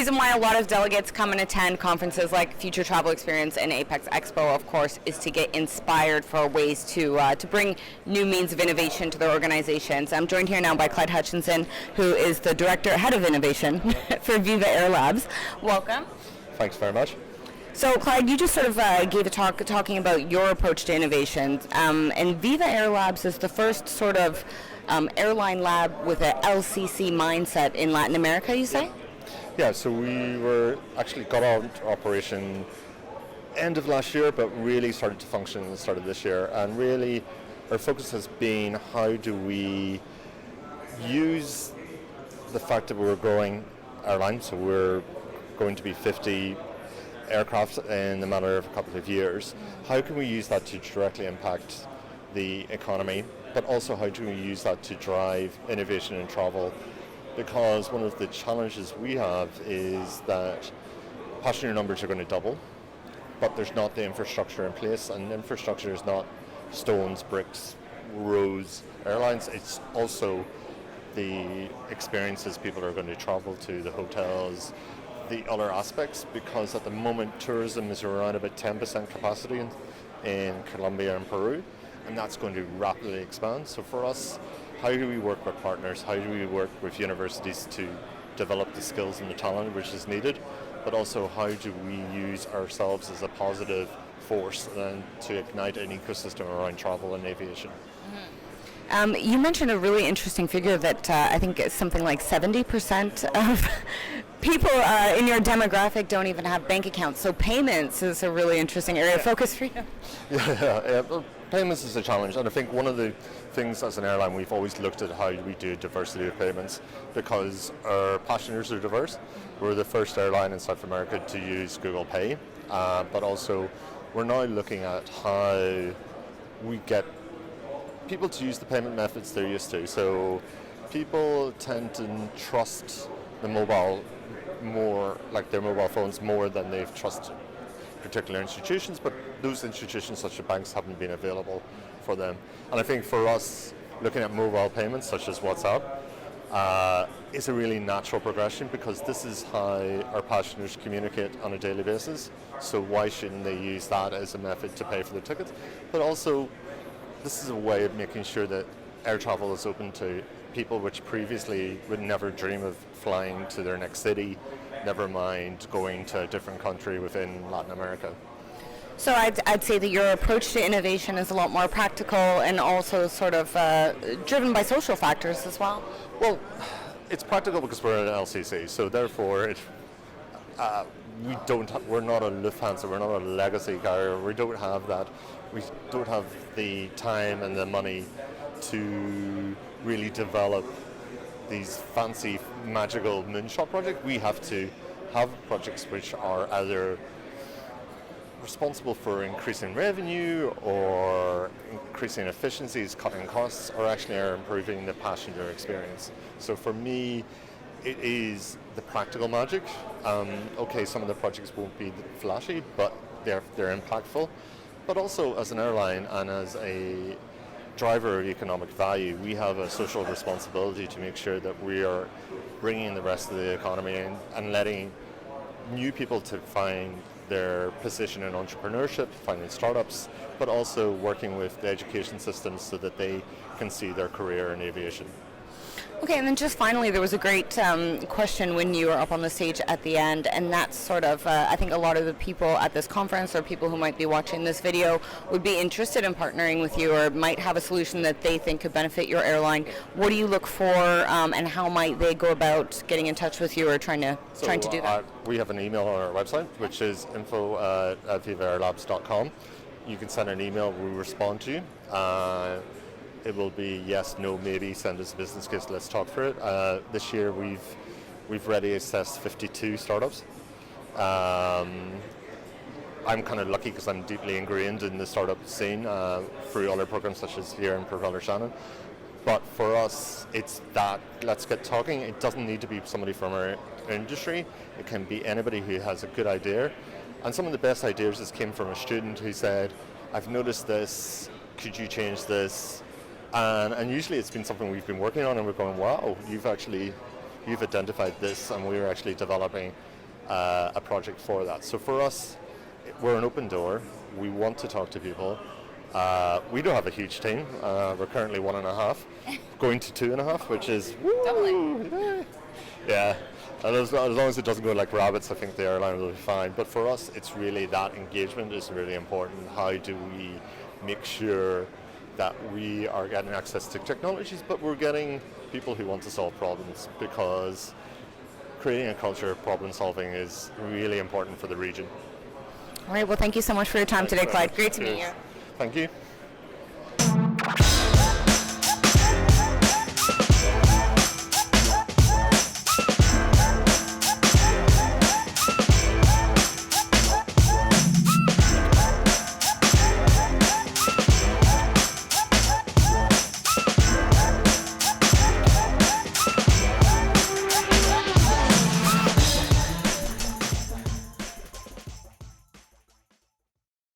reason why a lot of delegates come and attend conferences like Future Travel Experience and Apex Expo, of course, is to get inspired for ways to bring new means of innovation to their organizations. I'm joined here now by Clyde Hutchinson, who is the Head of Innovation for Viva Air Labs. Welcome. Thanks very much. So, Clyde, you just sort of gave a talk talking about your approach to innovation, and Viva Air Labs is the first sort of airline lab with a LCC mindset in Latin America, you say? Yeah, so we were actually got out operation end of last year, but really started to function at the start of this year. And really, our focus has been how do we use the fact that we're a growing airline, so we're going to be 50 aircraft in the matter of a couple of years. How can we use that to directly impact the economy, but also how do we use that to drive innovation in travel? Because one of the challenges we have is that passenger numbers are going to double, but there's not the infrastructure in place, and infrastructure is not stones, bricks, roads, airlines. It's also the experiences people are going to travel to, the hotels, the other aspects, because at the moment tourism is around about 10% capacity in Colombia and Peru, and that's going to rapidly expand. So for us, how do we work with partners? How do we work with universities to develop the skills and the talent which is needed? But also how do we use ourselves as a positive force and to ignite an ecosystem around travel and aviation? You mentioned a really interesting figure that I think is something like 70% of people in your demographic don't even have bank accounts. So payments is a really interesting area of focus for you. Yeah. Well, payments is a challenge, and I think one of the things as an airline we've always looked at how we do diversity of payments because our passengers are diverse. We're the first airline in South America to use Google Pay, but also we're now looking at how we get people to use the payment methods they're used to. So people tend to trust the mobile more, like their mobile phones, more than they've trusted particular institutions, but those institutions such as banks haven't been available for them. And I think for us, looking at mobile payments such as WhatsApp is a really natural progression because this is how our passengers communicate on a daily basis. So why shouldn't they use that as a method to pay for their tickets? But also, this is a way of making sure that air travel is open to people which previously would never dream of flying to their next city, never mind going to a different country within Latin America. So I'd say that your approach to innovation is a lot more practical and also sort of driven by social factors as well. Well, it's practical because we're an LCC, so therefore we're not a Lufthansa, we're not a legacy carrier, we don't have that. We don't have the time and the money to really develop these fancy, magical moonshot projects. We have to have projects which are either responsible for increasing revenue or increasing efficiencies, cutting costs, or actually are improving the passenger experience. So for me, it is the practical magic. Okay, some of the projects won't be flashy, but they're impactful. But also as an airline and as a driver of economic value, we have a social responsibility to make sure that we are bringing the rest of the economy in and letting new people to find their position in entrepreneurship, finding startups, but also working with the education systems so that they can see their career in aviation. Okay, and then just finally, there was a great question when you were up on the stage at the end, and that's sort of, I think a lot of the people at this conference or people who might be watching this video would be interested in partnering with you or might have a solution that they think could benefit your airline. What do you look for, and how might they go about getting in touch with you or trying to do that? We have an email on our website, which is info@vivaairlabs.com. You can send an email, we'll respond to you. It will be yes, no, maybe, send us a business case, let's talk through it. This year we've already assessed 52 startups. I'm kind of lucky because I'm deeply ingrained in the startup scene through other programs such as here in Propeller Shannon. But for us, it's that, let's get talking. It doesn't need to be somebody from our industry. It can be anybody who has a good idea. And some of the best ideas just came from a student who said, I've noticed this, could you change this? And usually it's been something we've been working on and we're going, wow, you've identified this, and we're actually developing a project for that. So for us, we're an open door. We want to talk to people. We don't have a huge team. We're currently 1.5, going to 2.5, which is woo, yeah. And as long as it doesn't go like rabbits, I think the airline will be fine. But for us, it's really that engagement is really important. How do we make sure that we are getting access to technologies, but we're getting people who want to solve problems, because creating a culture of problem solving is really important for the region. All right, well, thank you so much for your time today, Clyde. Great to meet you. Thank you.